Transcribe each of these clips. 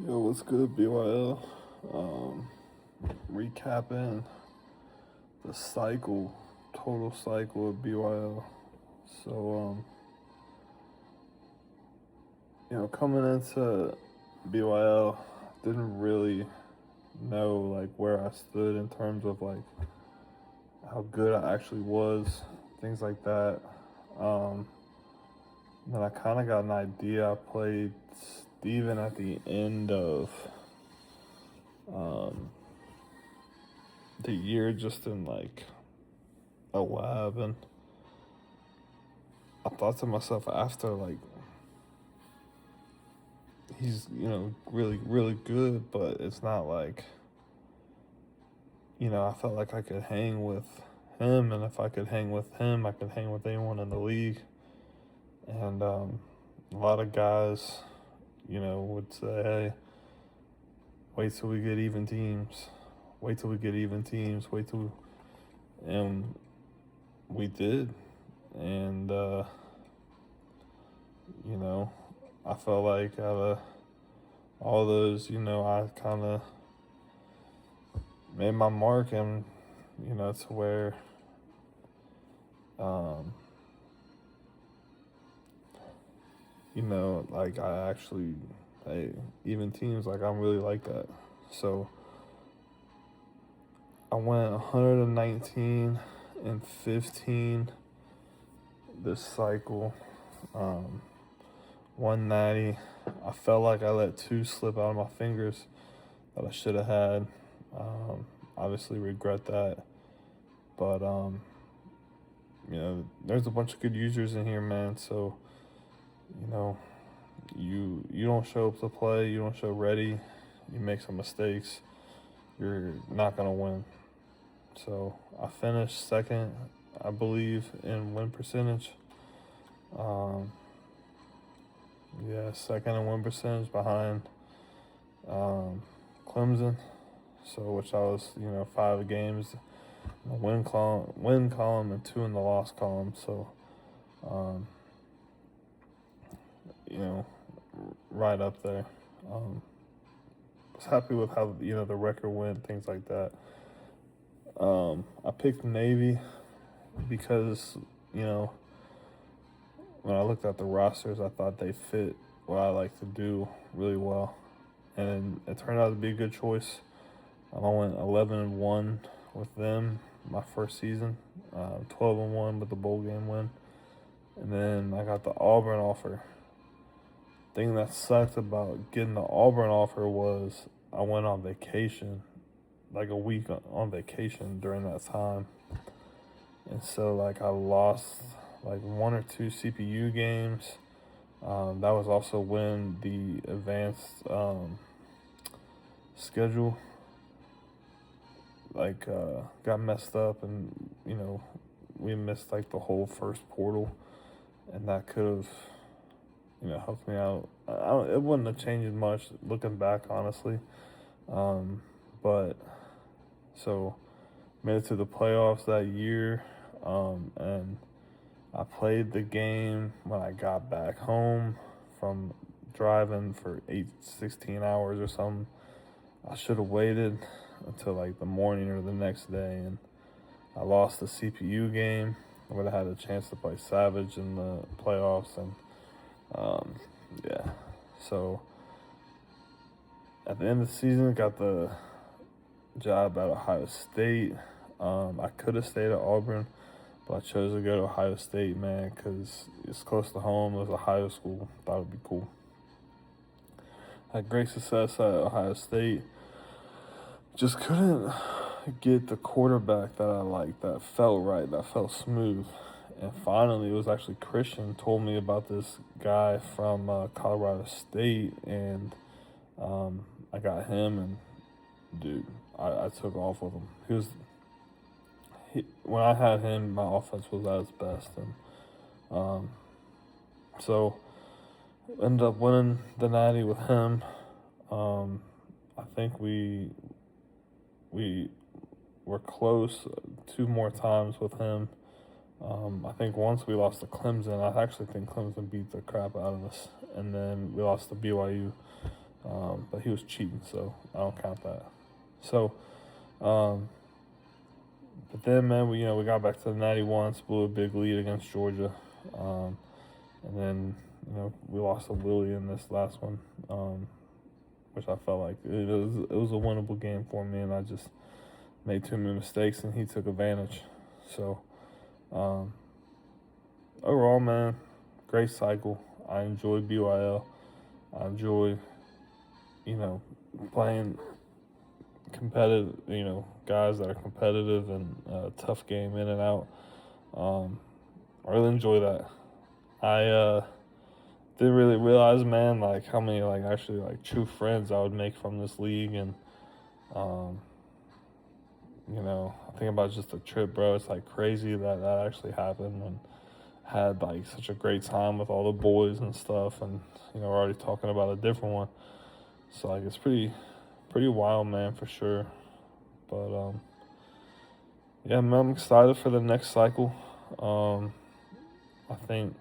Yo, what's good, BYL? Recapping the total cycle of BYL. So, coming into BYL, didn't really know like where I stood in terms of like how good I actually was, things like that. Um, then I kind of got an idea. I played Steven at the end of um, the year, just in like a lab, and I thought to myself after, like, he's, really, really good, but it's not like, I felt like I could hang with him, and if I could hang with him, I could hang with anyone in the league. And a lot of guys, would say, hey, wait till we get even teams. Wait till we get even teams. Wait till. And we did. And, you know, I felt like out of all those, I kind of made my mark, and to where um like I actually, hey, even teams, like I'm really like that. So I went 119 and 15 this cycle. um 190. I felt like I let two slip out of my fingers that I should have had. Obviously regret that, but there's a bunch of good users in here, man. So you know, you don't show up to play, you don't show ready, you make some mistakes, you're not gonna win. So I finished second, I believe, in win percentage. Um, yeah, second in win percentage behind Clemson. So which I was, 5 games in the win column and two in the loss column. So um, you know, right up there. Was happy with how the record went, things like that. I picked Navy because you know when I looked at the rosters, I thought they fit what I like to do really well, and it turned out to be a good choice. I went 11-1 with them my first season, 12-1 with the bowl game win, and then I got the Auburn offer. Thing that sucked about getting the Auburn offer was I went on vacation, like a week on vacation during that time, and so like I lost like one or two CPU games. That was also when the advanced schedule like got messed up, and we missed like the whole first portal, and that could have helped me out. It wouldn't have changed much looking back, honestly. Um, but so made it to the playoffs that year, and I played the game when I got back home from driving for 16 hours or something. I should have waited until like the morning or the next day, and I lost the CPU game. I would have had a chance to play Savage in the playoffs, and um, yeah. So at the end of the season, got the job at Ohio State. I could have stayed at Auburn, but I chose to go to Ohio State, man, because it's close to home. It was Ohio school. Thought it'd be cool. Had great success at Ohio State. Just couldn't get the quarterback that I liked, that felt right, that felt smooth. And finally, it was actually Christian told me about this guy from Colorado State, and I got him, and dude, I took off with him. When I had him, my offense was at its best, and so ended up winning the Natty with him. I think we were close two more times with him. I think once we lost to Clemson. I actually think Clemson beat the crap out of us, and then we lost to BYU. but he was cheating, so I don't count that. So, um, but then, man, we got back to the 91, blew a big lead against Georgia, and then we lost to Willie in this last one, which I felt like it was a winnable game for me, and I just made too many mistakes, and he took advantage. So, overall, man, great cycle. I enjoy BYL. I enjoy, playing competitive, guys that are competitive and tough game in and out. I really enjoy that. I didn't really realize, man, like how many actually true friends I would make from this league, and um, I think about just the trip, bro. It's like crazy that actually happened, and had like such a great time with all the boys and stuff, and we're already talking about a different one. So like it's pretty wild, man, for sure. But yeah, man, I'm excited for the next cycle. I think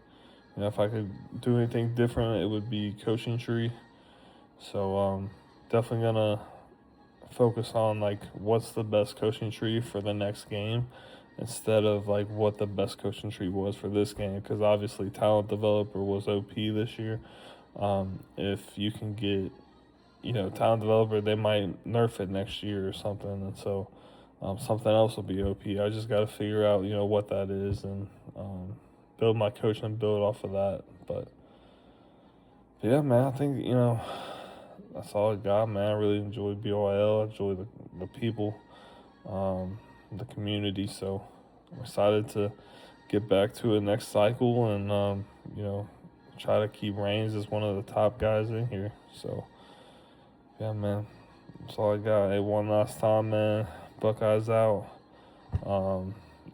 if I could do anything different, it would be coaching tree. So definitely gonna focus on like what's the best coaching tree for the next game instead of like what the best coaching tree was for this game, because obviously talent developer was OP this year. If you can get talent developer, they might nerf it next year or something, and so something else will be OP. I just got to figure out what that is, and build my coach and build off of that. But yeah, man, I think that's all I got, man. I really enjoyed BYL. I enjoy the people, the community. So I'm excited to get back to a next cycle, and try to keep Reigns as one of the top guys in here. So yeah, man, that's all I got. Hey, one last time, man. Buckeyes out.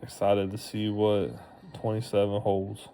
Excited to see what 27 holds.